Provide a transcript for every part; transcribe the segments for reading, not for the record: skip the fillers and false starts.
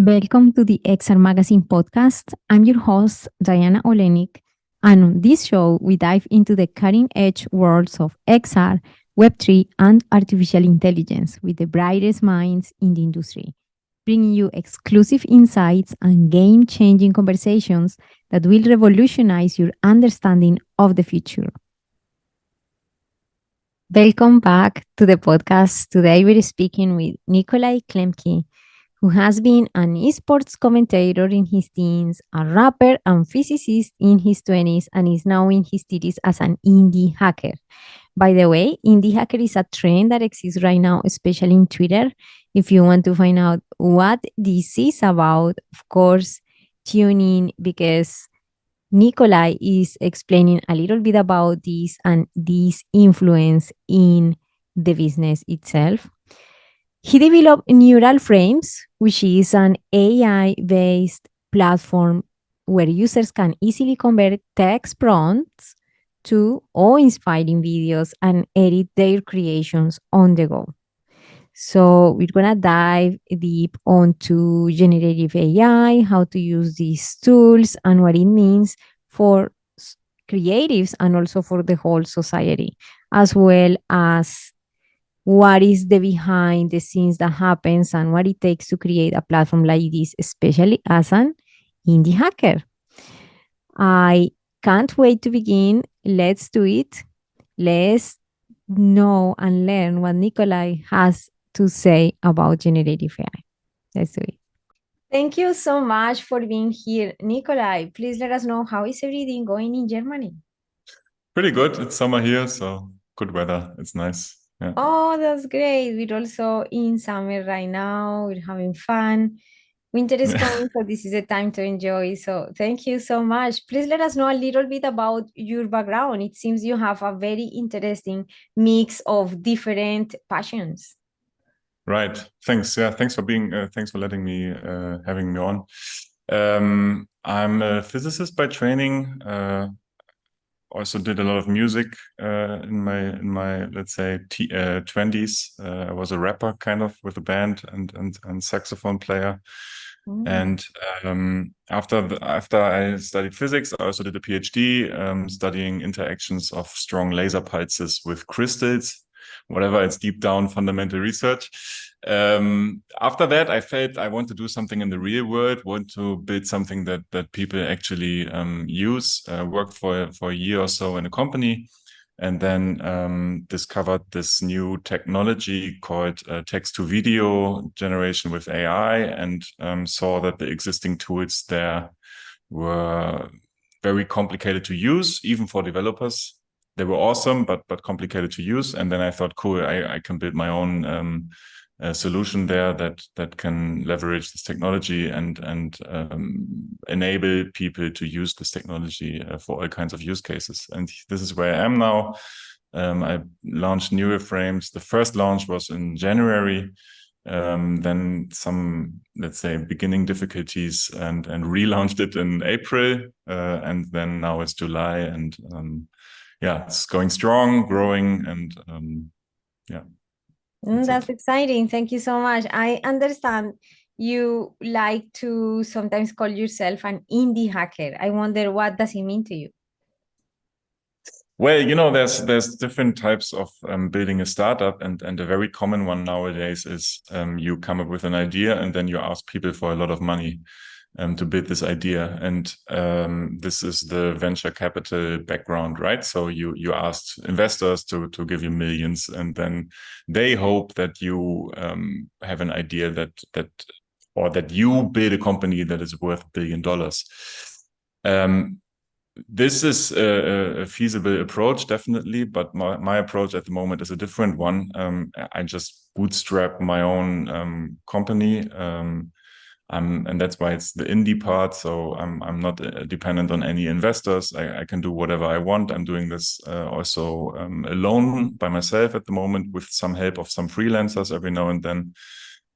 Welcome to the XR Magazine podcast. I'm your host, Diana Olenik, and on this show, we dive into the cutting edge worlds of XR, Web3, and artificial intelligence with the brightest minds in the industry, bringing you exclusive insights and game changing conversations that will revolutionize your understanding of the future. Welcome back to the podcast. Today, we're speaking with Nicolai Klemke, who has been an esports commentator in his teens, a rapper and physicist in his 20s, and is now in his 30s as an indie hacker. By the way, indie hacker is a trend that exists right now, especially in Twitter. If you want to find out what this is about, of course, tune in because Nikolai is explaining a little bit about this and this influence in the business itself. He developed Neural Frames, which is an AI based platform where users can easily convert text prompts to awe inspiring videos and edit their creations on the go. So, we're going to dive deep onto generative AI, how to use these tools, and what it means for creatives and also for the whole society, as well as what is the behind the scenes that happens and what it takes to create a platform like this, especially as an indie hacker. I can't wait to begin. Let's do it. Let's know and learn what Nikolai has to say about generative AI. Let's do it. Thank you so much for being here, Nikolai. Please let us know how is everything going in Germany? Pretty good. It's summer here, so good weather. It's nice. Yeah. Oh, that's great. We're also in summer right now. We're having fun. Winter is coming, so this is a time to enjoy. So thank you so much. Please let us know a little bit about your background. It seems you have a very interesting mix of different passions. Right. Thanks. Yeah. Thanks for letting me, having me on. I'm a physicist by training. Also did a lot of music in my let's say 20s. I was a rapper kind of with a band and saxophone player. And after I studied physics, I also did a PhD studying interactions of strong laser pulses with crystals, whatever it's deep down fundamental research. After that, I felt I want to do something in the real world, want to build something that people actually use. Worked for a year or so in a company, and then discovered this new technology called text-to-video generation with AI, and saw that the existing tools there were very complicated to use, even for developers. They were awesome, but complicated to use. And then I thought, cool, I can build my own solution there that can leverage this technology and enable people to use this technology for all kinds of use cases. And this is where I am now. I launched Neural Frames. The first launch was in January. Then some, let's say, beginning difficulties and relaunched it in April. And then now it's July, and yeah, it's going strong, growing, and yeah. That's exciting. Thank you so much. I understand you like to sometimes call yourself an indie hacker. I wonder what does it mean to you? Well, there's different types of building a startup, and a very common one nowadays is you come up with an idea and then you ask people for a lot of money to build this idea. And this is the venture capital background, right? So you asked investors to give you millions, and then they hope that you have an idea that you build a company that is worth $1 billion. This is a feasible approach, definitely, but my approach at the moment is a different one. I just bootstrap my own company, and that's why it's the indie part. So I'm not dependent on any investors. I can do whatever I want. I'm doing this also alone by myself at the moment, with some help of some freelancers every now and then.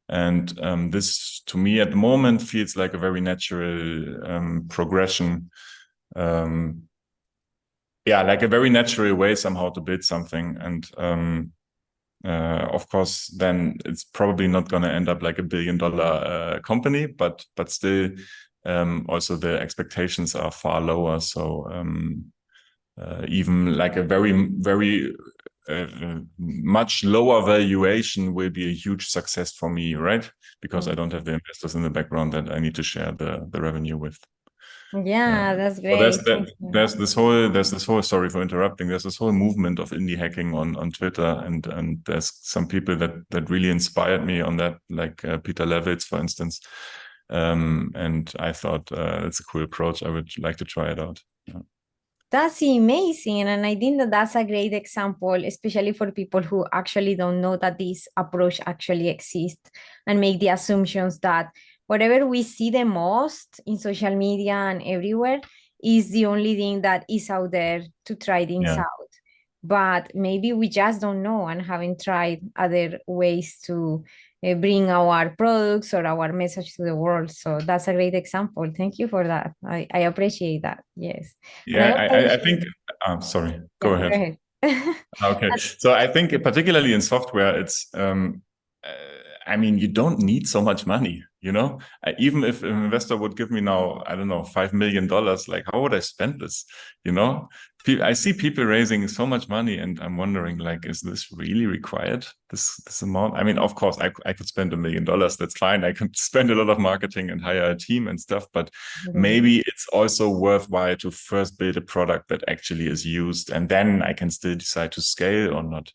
And this, to me, at the moment, feels like a very natural progression. Like a very natural way somehow to build something. And Of course, then it's probably not going to end up like $1 billion company, but still, also the expectations are far lower. So even like a very much lower valuation will be a huge success for me, right? Because I don't have the investors in the background that I need to share the revenue with. Yeah, that's So great. Thank you. there's this whole, sorry for interrupting. There's this whole movement of indie hacking on Twitter, and there's some people that really inspired me on that, like Peter Levitz, for instance. And I thought it's a cool approach. I would like to try it out. Yeah. That's amazing. And I think that that's a great example, especially for people who actually don't know that this approach actually exists and make the assumptions that whatever we see the most in social media and everywhere is the only thing that is out there to try things Yeah. out. But maybe we just don't know and haven't tried other ways to bring our products or our message to the world. So that's a great example. Thank you for that. I appreciate that. Yes. And I Yeah, also wish I think, sorry, go yeah, go ahead. ahead. Okay. So I think particularly in software, it's, uh, I mean, you don't need so much money, you know? Even if an investor would give me now, I don't know, $5 million, like how would I spend this? You know, I see people raising so much money, and I'm wondering, like, is this really required? This amount? I mean, of course, I could spend $1 million. That's fine. I could spend a lot of marketing and hire a team and stuff, but Yeah. maybe it's also worthwhile to first build a product that actually is used, and then I can still decide to scale or not.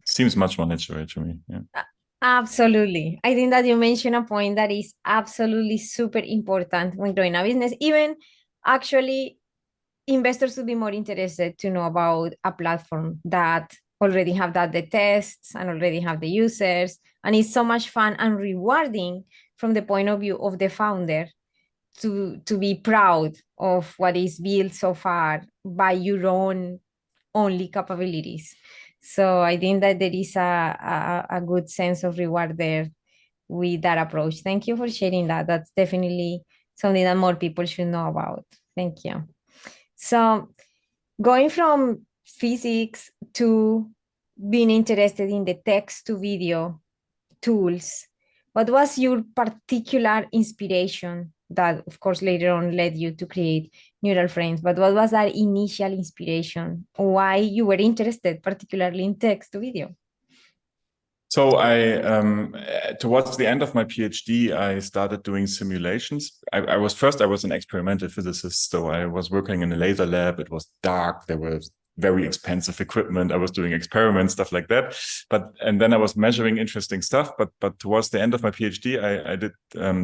Seems much more natural to me. Yeah. Absolutely. I think that you mentioned a point that is absolutely super important when growing a business. Even actually, investors would be more interested to know about a platform that already have that the tests and already have the users, and it's so much fun and rewarding from the point of view of the founder to be proud of what is built so far by your own only capabilities. So I think that there is a good sense of reward there with that approach. Thank you for sharing that. That's definitely something that more people should know about. Thank you. So going from physics to being interested in the text to video tools, what was your particular inspiration that, of course, later on led you to create Neural Frames? But what was that initial inspiration? Why you were interested, particularly in text to video? So towards the end of my PhD, I started doing simulations. I was an experimental physicist, so I was working in a laser lab. It was dark. There was very expensive equipment. I was doing experiments, stuff like that. And then I was measuring interesting stuff. But towards the end of my PhD, I did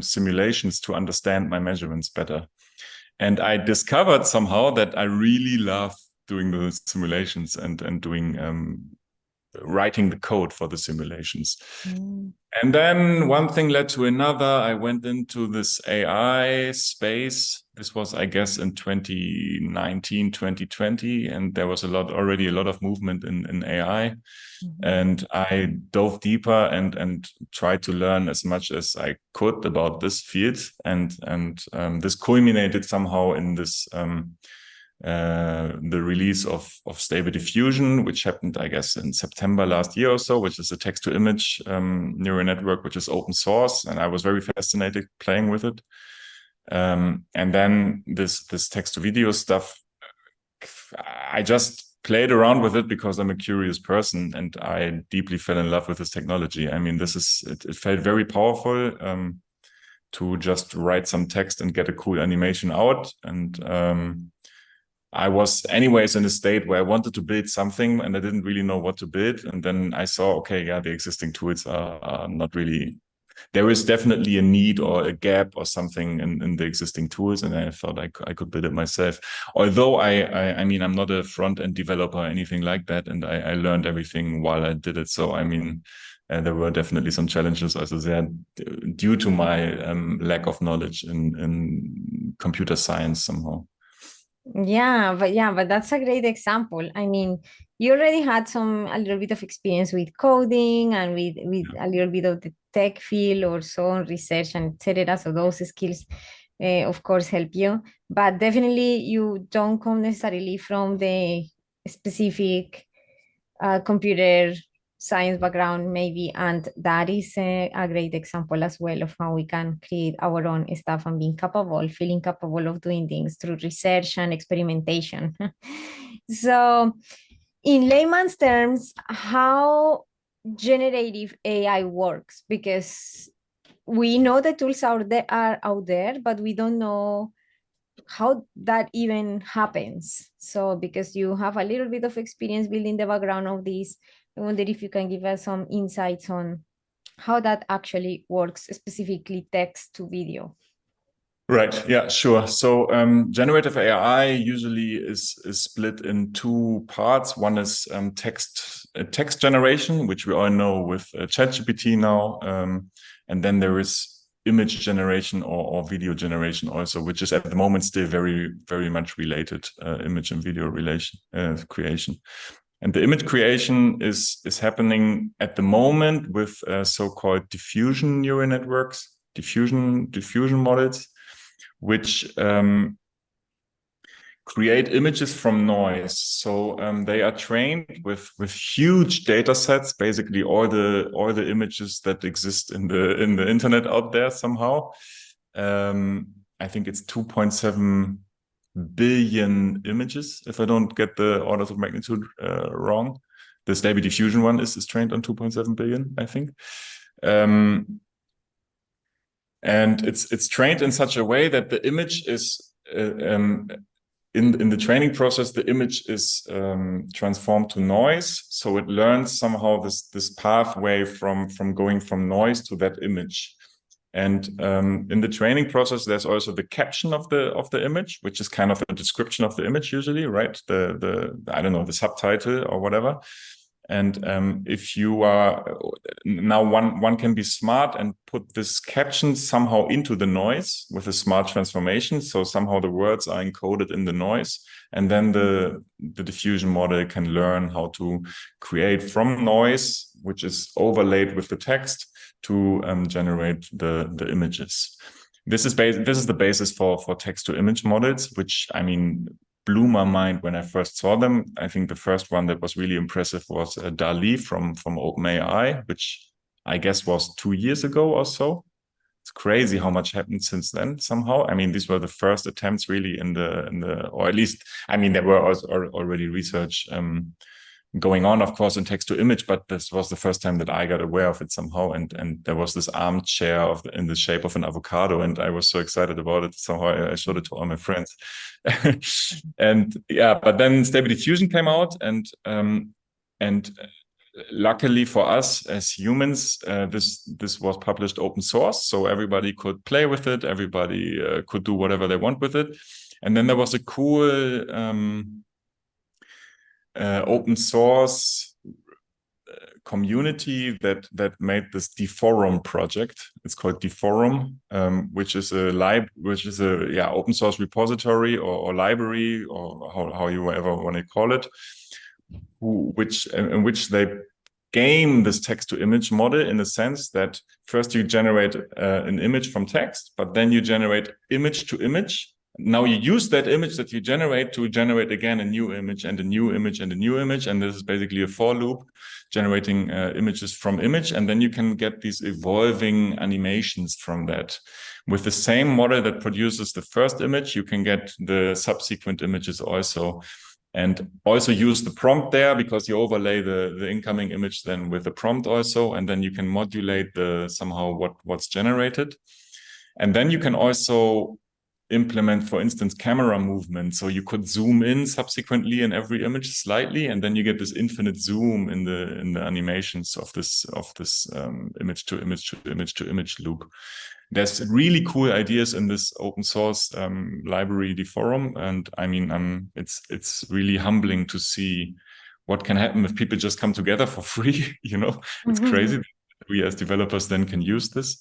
simulations to understand my measurements better. And I discovered somehow that I really love doing the simulations and doing writing the code for the simulations. Mm. And then one thing led to another. I went into this AI space. This was, I guess, in 2019, 2020. And there was already a lot of movement in AI. Mhm. And I dove deeper and tried to learn as much as I could about this field. And this culminated somehow in this the release of Stable Diffusion, which happened, I guess, in September last year or so, which is a text-to-image neural network, which is open source, and I was very fascinated playing with it. And then this text-to-video stuff, I just played around with it because I'm a curious person, and I deeply fell in love with this technology. I mean, it felt very powerful. To just write some text and get a cool animation out. And I was anyways in a state where I wanted to build something and I didn't really know what to build. And then I saw, okay, yeah, the existing tools are not really, there is definitely a need or a gap or something in the existing tools. And I thought I could build it myself. Although I mean, I'm not a front end developer or anything like that. And I learned everything while I did it. So, I mean, there were definitely some challenges also there due to my lack of knowledge in computer science somehow. Yeah, but that's a great example. I mean, you already had a little bit of experience with coding and with a little bit of the tech field or so, research and etc. So those skills, of course, help you. But definitely, you don't come necessarily from the specific computer science background maybe, and that is a great example as well of how we can create our own stuff and feeling capable of doing things through research and experimentation. So in layman's terms, how generative AI works, because we know the tools are out there, but we don't know how that even happens. So because you have a little bit of experience building the background of this, I wonder if you can give us some insights on how that actually works, specifically text to video. Right. Yeah, sure. So generative AI usually is split in two parts. One is text generation, which we all know with ChatGPT now, and then there is image generation or video generation also, which is at the moment still very much related, image and video relation creation. And the image creation is happening at the moment with so-called diffusion neural networks, diffusion models, which create images from noise. So they are trained with huge data sets, basically all the images that exist in the internet out there somehow. I think it's 2.7 billion images, if I don't get the orders of magnitude wrong. The Stable Diffusion one is trained on 2.7 billion, I think. And it's trained in such a way that the image is in the training process, the image is transformed to noise. So it learns somehow this pathway from going from noise to that image. And in the training process, there's also the caption of the image, which is kind of a description of the image usually, right? The I don't know, the subtitle or whatever. And if you are now one can be smart and put this caption somehow into the noise with a smart transformation. So somehow the words are encoded in the noise, and then the diffusion model can learn how to create from noise, which is overlaid with the text, to generate the images. This is the basis for text to image models, which, I mean, blew my mind when I first saw them. I think the first one that was really impressive was DALL-E from OpenAI, which I guess was 2 years ago or so. It's crazy how much happened since then somehow. I mean, these were the first attempts really in the or at least, I mean, there were also already research going on, of course, in text to image, but this was the first time that I got aware of it somehow. And there was this armchair in the shape of an avocado, and I was so excited about it. Somehow I showed it to all my friends. And yeah, but then Stable Diffusion came out, and luckily for us as humans, this was published open source, so everybody could play with it. Everybody could do whatever they want with it. And then there was a cool open source community that made this Deforum project. It's called Deforum, which is a open source repository or library, or how you ever want to call it, in which they game this text to image model in the sense that first you generate an image from text, but then you generate image to image. Now you use that image that you generate to generate again a new image and a new image and a new image. And this is basically a for loop generating images from image. And then you can get these evolving animations from that. With the same model that produces the first image, you can get the subsequent images also. And also use the prompt there, because you overlay the incoming image then with the prompt also. And then you can modulate somehow what's generated. And then you can also implement, for instance, camera movement. So you could zoom in subsequently in every image slightly, and then you get this infinite zoom in the animations of this image to image to image to image loop. There's really cool ideas in this open source library, Deforum, and I mean, it's really humbling to see what can happen if people just come together for free. It's crazy. We as developers then can use this.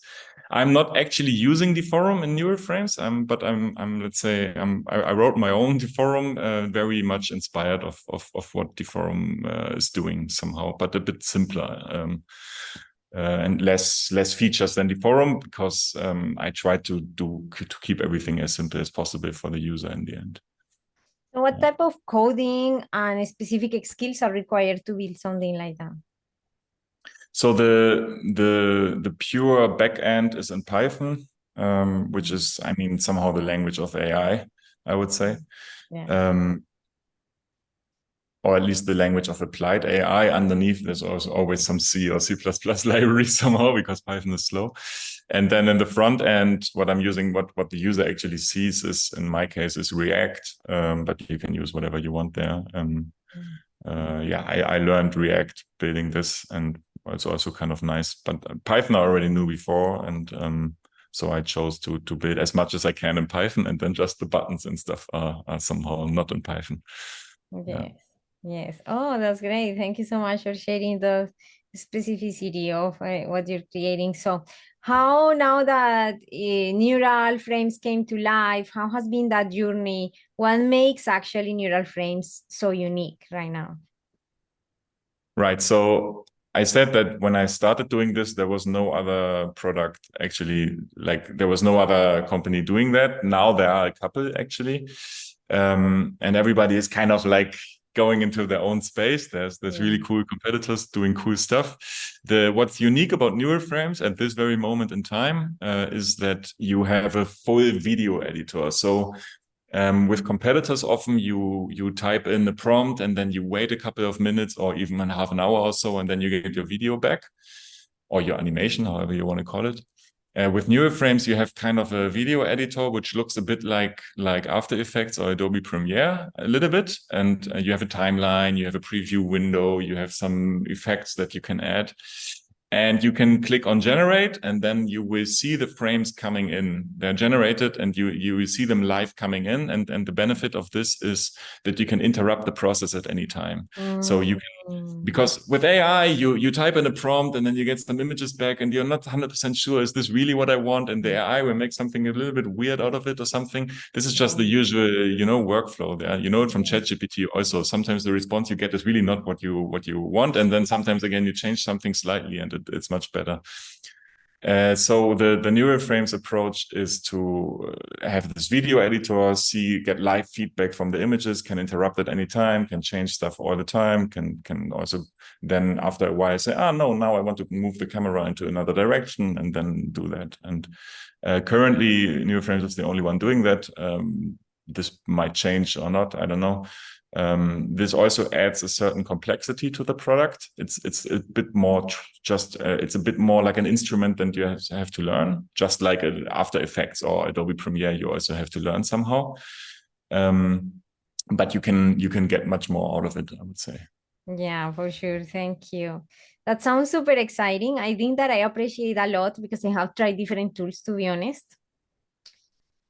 I'm not actually using Deforum in neural frames, but let's say I wrote my own Deforum, very much inspired of what Deforum is doing somehow, but a bit simpler and less features than Deforum, because I try to keep everything as simple as possible for the user in the end. So what type of coding and specific skills are required to build something like that? So the pure backend is in Python, which is, I mean, somehow the language of I would say. Yeah. Or at least the language of applied AI. Underneath, there's also always some C or C++ library somehow, because Python is slow. And then in the front end, what I'm using, what the user actually sees is, in my case, is React, but you can use whatever you want there. I learned React building this, and it's also kind of nice. But Python I already knew before, and so I chose to build as much as I can in Python, and then just the buttons and stuff are somehow not in Python. Yes. Yeah. Yes. Oh, that's great. Thank you so much for sharing the specificity of what you're creating. So, how now that neural frames came to life, how has been that journey? What makes actually neural frames so unique right now? Right. So I said that when I started doing this, there was no other product actually, like there was no other company doing that. Now there are a couple actually. And everybody is kind of like going into their own space. There's really cool competitors doing cool stuff. What's unique about neural frames at this very moment in time is that you have a full video editor. So with competitors, often you type in the prompt and then you wait a couple of minutes or even half an hour or so, and then you get your video back or your animation, however you want to call it. With neural frames, you have kind of a video editor which looks a bit like After Effects or Adobe Premiere a little bit, and you have a timeline, you have a preview window, you have some effects that you can add. And you can click on generate, and then you will see the frames coming in. They're generated, and you will see them live coming in. And the benefit of this is that you can interrupt the process at any time. So you can, because with AI, you type in a prompt and then you get some images back, and you're not 100% sure, is this really what I want? And the AI will make something a little bit weird out of it or something. This is just the usual, workflow there. You know it from ChatGPT also. Sometimes the response you get is really not what you want. And then sometimes again, you change something slightly and it's much better. So the neural frames approach is to have this video editor, get live feedback from the images, can interrupt at any time, can change stuff all the time, can also then after a while say, no, now I want to move the camera into another direction, and then do that. And currently, neural frames is the only one doing that. This might change or not, I don't know. This also adds a certain complexity to the product. It's a bit more it's a bit more like an instrument that you have to learn, just like After Effects or Adobe Premiere. You also have to learn somehow, but you can get much more out of it, I would say. Yeah, for sure. Thank you. That sounds super exciting. I think that I appreciate a lot because I have tried different tools, to be honest.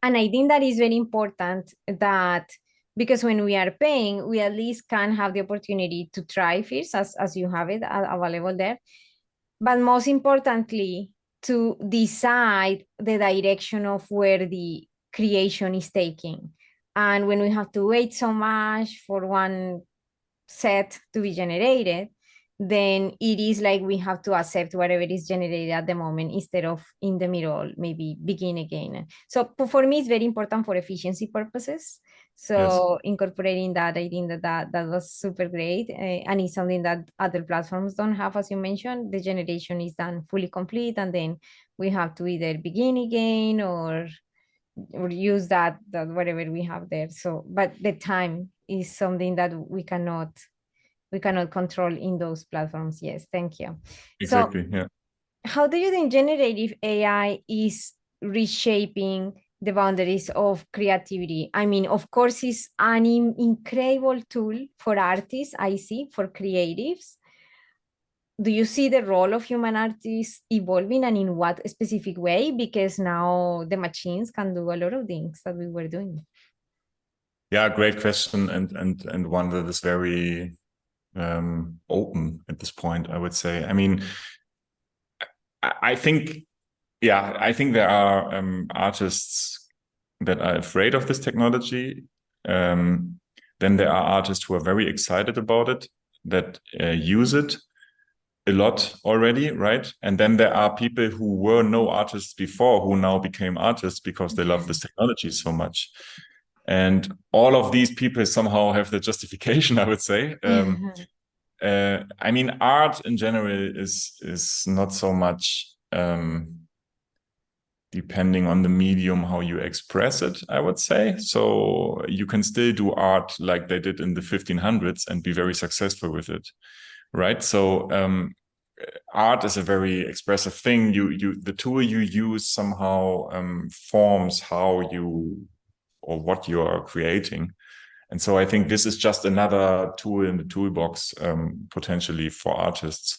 And I think that is very important that because when we are paying, we at least can have the opportunity to try first as you have it available there. But most importantly, to decide the direction of where the creation is taking. And when we have to wait so much for one set to be generated, then it is like we have to accept whatever is generated at the moment instead of in the middle, maybe begin again. So for me, it's very important for efficiency purposes. So incorporating that, I think that was super great. And it's something that other platforms don't have, as you mentioned. The generation is done fully complete, and then we have to either begin again or use that whatever we have there. So, but the time is something that we cannot control in those platforms. Yes, thank you. Exactly. So, how do you think generative AI is reshaping the boundaries of creativity? I mean, of course, it's an incredible tool for artists, I see, for creatives. Do you see the role of human artists evolving, and in what specific way? Because now the machines can do a lot of things that we were doing. Yeah, great question, and one that is very open at this point, I would say. I mean, I think there are artists that are afraid of this technology. Then there are artists who are very excited about it, that use it a lot already, right? And then there are people who were no artists before who now became artists because they love this technology so much. And all of these people somehow have the justification, I would say. I mean, art in general is not so much depending on the medium how you express it, I would say. So you can still do art like they did in the 1500s and be very successful with it, right? So art is a very expressive thing. The tool you use somehow forms how you or what you are creating. And so I think this is just another tool in the toolbox potentially for artists.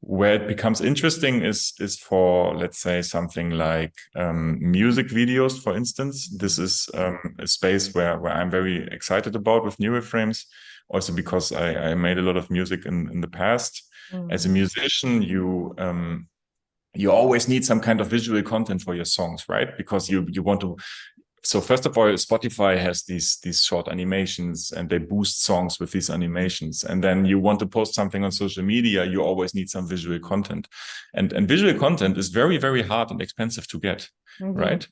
Where it becomes interesting is for, let's say, something like music videos, for instance. This is a space where I'm very excited about with neural frames, also because I made a lot of music in the past. As a musician, you always need some kind of visual content for your songs, right? Because you want to. So first of all, Spotify has these short animations and they boost songs with these animations. And then you want to post something on social media, you always need some visual content. And visual content is very, very hard and expensive to get, right?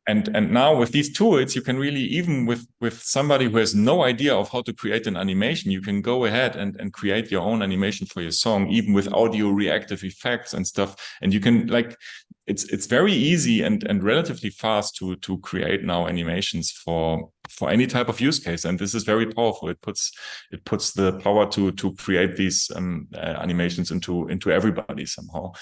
And now with these tools, you can really, even with somebody who has no idea of how to create an animation, you can go ahead and create your own animation for your song, even with audio reactive effects and stuff. And you can it's very easy and relatively fast to create now animations for any type of use case. And this is very powerful. It puts the power to create these animations into everybody somehow.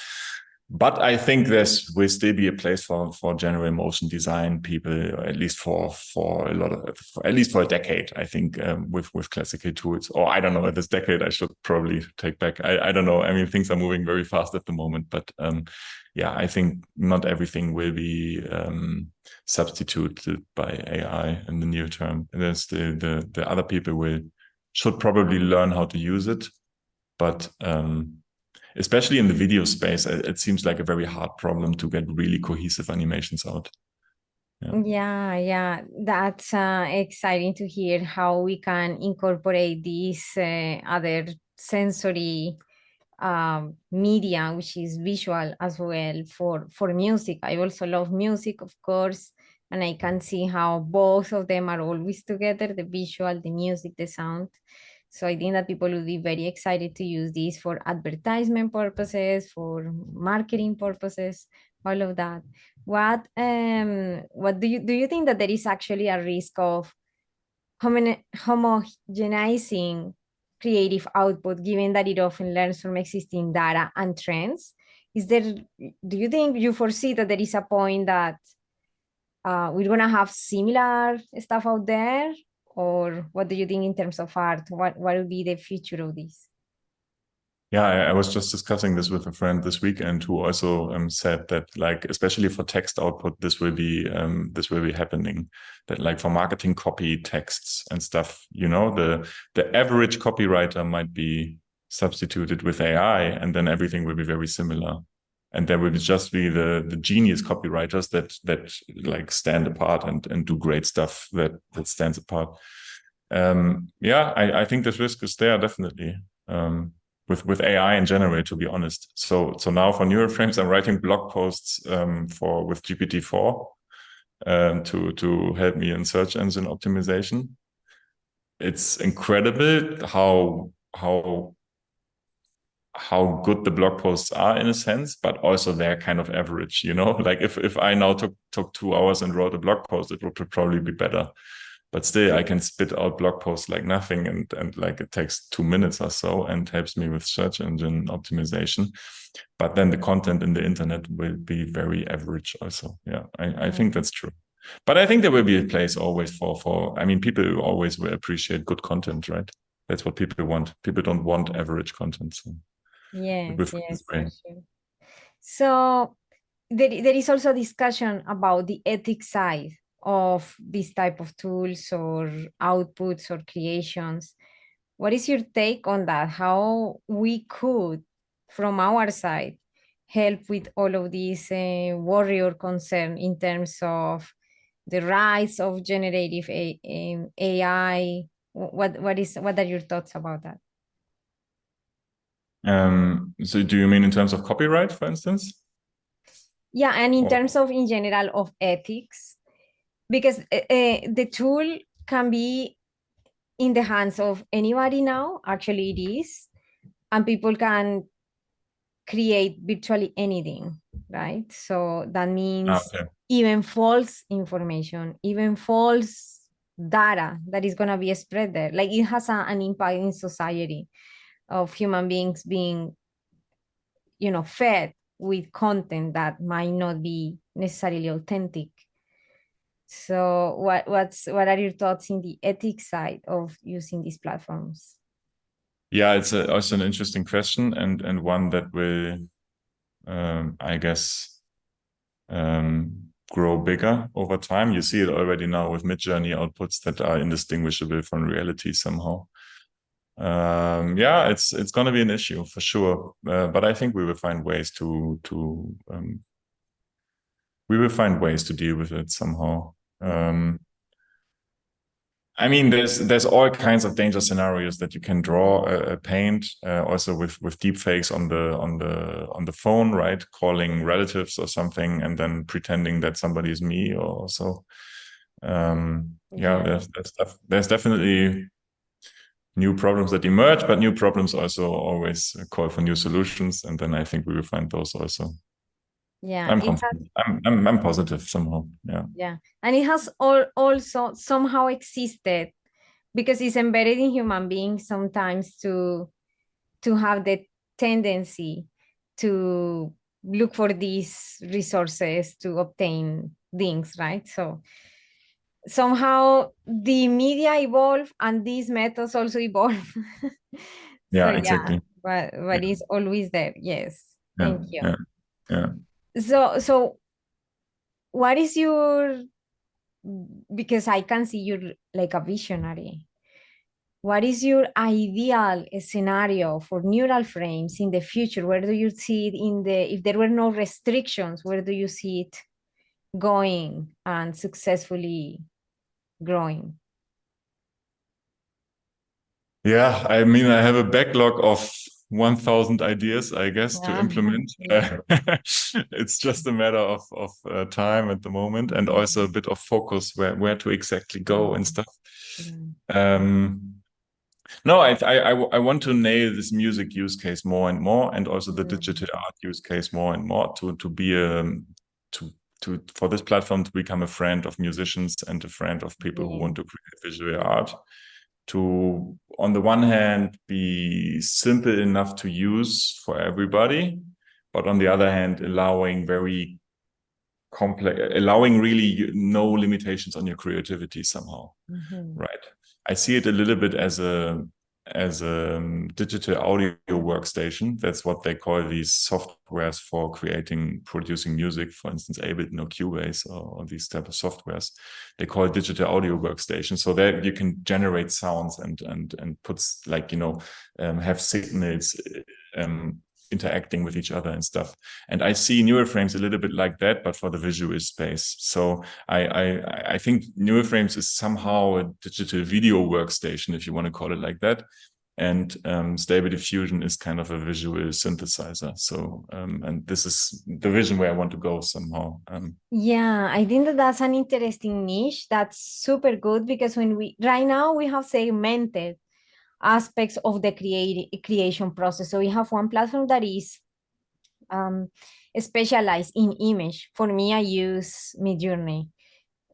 But I think there's will still be a place for general motion design people, at least for a lot of, at least for a decade. I think with classical tools, or I don't know, this decade I should probably take back. I don't know. I mean, things are moving very fast at the moment, but yeah, I think not everything will be substituted by AI in the near term. There's the other people should probably learn how to use it, but especially in the video space, it seems like a very hard problem to get really cohesive animations out. Yeah, that's exciting to hear how we can incorporate these other sensory media, which is visual as well for music. I also love music, of course, and I can see how both of them are always together: the visual, the music, the sound. So I think that people will be very excited to use this for advertisement purposes, for marketing purposes, all of that. What do you think that there is actually a risk of homogenizing creative output, given that it often learns from existing data and trends? Do you think you foresee that there is a point that we're going to have similar stuff out there? Or what do you think in terms of art? What will be the future of this? Yeah, I was just discussing this with a friend this weekend who also said that, like, especially for text output, this will be happening. That, like, for marketing copy texts and stuff, the average copywriter might be substituted with AI, and then everything will be very similar. And there will just be the genius copywriters that like stand apart and do great stuff that stands apart. Yeah, I think this risk is there definitely. With AI in general, to be honest. So now for neural frames, I'm writing blog posts with GPT-4 to help me in search engine optimization. It's incredible how good the blog posts are in a sense, but also they're kind of average, Like if I now took 2 hours and wrote a blog post, it would probably be better. But still, I can spit out blog posts like nothing, and like it takes 2 minutes or so and helps me with search engine optimization. But then the content in the internet will be very average also. Yeah, I think that's true. But I think there will be a place always I mean, people always will appreciate good content, right? That's what people want. People don't want average content. So Yes, for sure. So there is also discussion about the ethics side of this type of tools or outputs or creations. What is your take on that? How we could, from our side, help with all of these worry or concern in terms of the rise of generative AI? What are your thoughts about that? So do you mean in terms of copyright, for instance? Yeah, and in terms of, in general, of ethics, because the tool can be in the hands of anybody now. Actually, it is. and people can create virtually anything, right? So that means Okay. even false information, even false data that is going to be spread there. Like it has an impact in society of human beings being, fed with content that might not be necessarily authentic. So what are your thoughts in the ethics side of using these platforms? Yeah, it's also an interesting question, and one that will, I guess, grow bigger over time. You see it already now with mid-journey outputs that are indistinguishable from reality somehow. Yeah, it's going to be an issue for sure, but I think we will find ways to deal with it somehow. I mean, there's all kinds of danger scenarios that you can draw, paint, also with deep fakes on the phone, right? Calling relatives or something, and then pretending that somebody is me or so. Yeah, Yeah. there's definitely new problems that emerge, but new problems also always call for new solutions, and then I think we will find those also. Yeah, I'm it has. confident. I'm positive somehow. Yeah. Yeah, and it has also somehow existed because it's embedded in human beings sometimes to have the tendency to look for these resources to obtain things, right? So somehow the media evolve and these methods also evolve. So Yeah, yeah, exactly. but Yeah, it's always there. Yes, yeah, thank you. yeah, yeah. So what is your, because I can see you like a visionary. What is your ideal scenario for neural frames in the future? Where do you see it if there were no restrictions, where do you see it going and successfully growing? Yeah, I mean, I have a backlog of 1,000 ideas, I guess, to Yeah, implement. yeah. It's just a matter of time at the moment, and also a bit of focus where to exactly go and stuff. Yeah. Um, no, I want to nail this music use case more and more, and also the Mm. digital art use case more and more to be to for this platform to become a friend of musicians and a friend of people who Yeah. want to create visual art. To, on the one hand, be simple enough to use for everybody, but on the other hand, allowing very complex, allowing really no limitations on your creativity somehow. Mhm. Right. I see it a little bit as a digital audio workstation. That's what they call these softwares for producing music, for instance, Ableton or Cubase or these type of softwares. They call it digital audio workstation. So that you can generate sounds and puts like, have signals interacting with each other and stuff. And I see neural frames a little bit like that, but for the visual space. So I think neural frames is somehow a digital video workstation, if you want to call it like that. And Stable Diffusion is kind of a visual synthesizer. So and this is the vision where I want to go somehow. Yeah, I think that that's an interesting niche. That's super good because right now we have segmented aspects of the creation process. So we have one platform that is um, specialized in image. For me, I use Midjourney.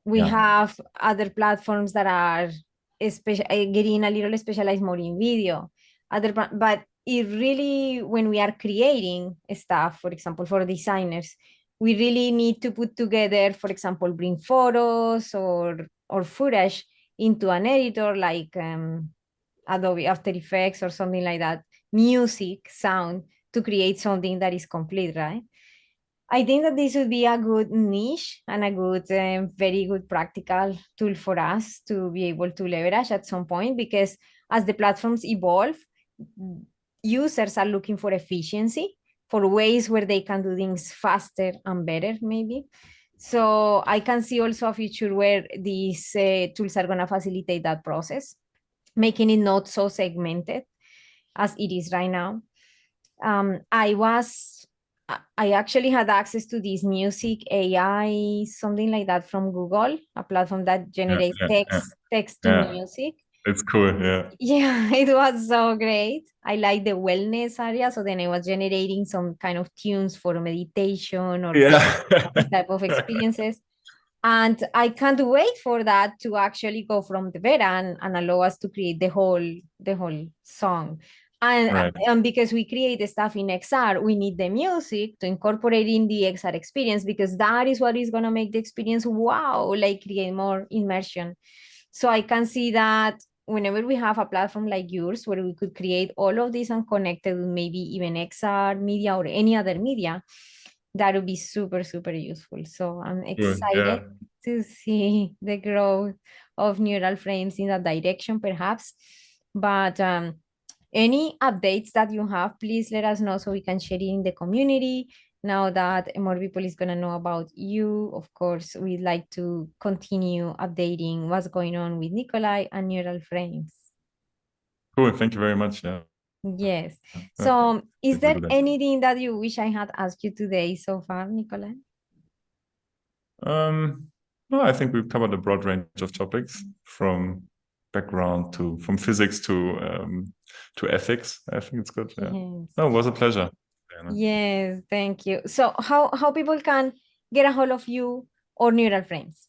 We Yeah, have other platforms that are getting a little specialized more in video. But it really, when we are creating stuff, for example, for designers, we really need to put together, for example, bring photos or footage into an editor like Adobe After Effects or something like that, music, sound, to create something that is complete, right? I think that this would be a good niche and a good, very good practical tool for us to be able to leverage at some point because as the platforms evolve, users are looking for efficiency, for ways where they can do things faster and better, maybe. So I can see also a future where these tools are going to facilitate that process, making it not so segmented as it is right now. I actually had access to this music AI, something like that from Google, a platform that yeah, generates yeah, yeah, text to yeah. music. It's cool. Yeah. Yeah, it was so great. I like the wellness area. So then I was generating some kind of tunes for meditation or for Yeah. this type of experiences. And I can't wait for that to actually go from the beta and allow us to create the whole song. Right. And because we create the stuff in XR, we need the music to incorporate in the XR experience because that is what is gonna make the experience wow, like create more immersion. So I can see that whenever we have a platform like yours where we could create all of this and connect it with maybe even XR media or any other media, that would be super, super useful. So I'm Cool. excited Yeah. to see the growth of neural frames in that direction, perhaps. But any updates that you have, please let us know so we can share it in the community. Now that more people is gonna know about you, of course, we'd like to continue updating what's going on with Nikolai and neural frames. Cool. Thank you very much. Yeah. Yes. Yeah. So, is We'll there do that. anything that you wish I had asked you today so far, Nikolai? Um, no, I think we've covered a broad range of topics from background from physics to ethics. I think it's good. Yeah. Yes. No, it was a pleasure. Yeah. Yes, thank you. So, how people can get a hold of you or neural frames?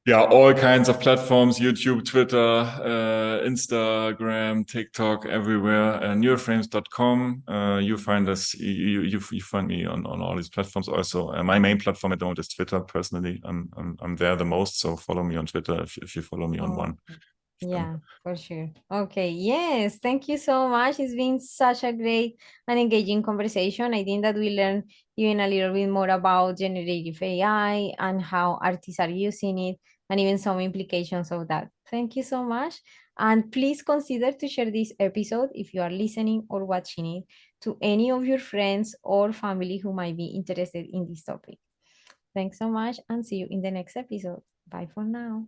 Yeah, all kinds of platforms: YouTube, Twitter, Instagram, TikTok, everywhere. Neuroframes.com. You find us. You find me on all these platforms. Also, my main platform at the moment is Twitter. Personally, I'm there the most. So follow me on Twitter if you follow me on Oh, one. yeah, for sure. Okay, yes, thank you so much. It's been such a great and engaging conversation. I think that we learned even a little bit more about generative AI and how artists are using it, and even some implications of that. Thank you so much. And please consider to share this episode if you are listening or watching it to any of your friends or family who might be interested in this topic. Thanks so much and see you in the next episode. Bye for now.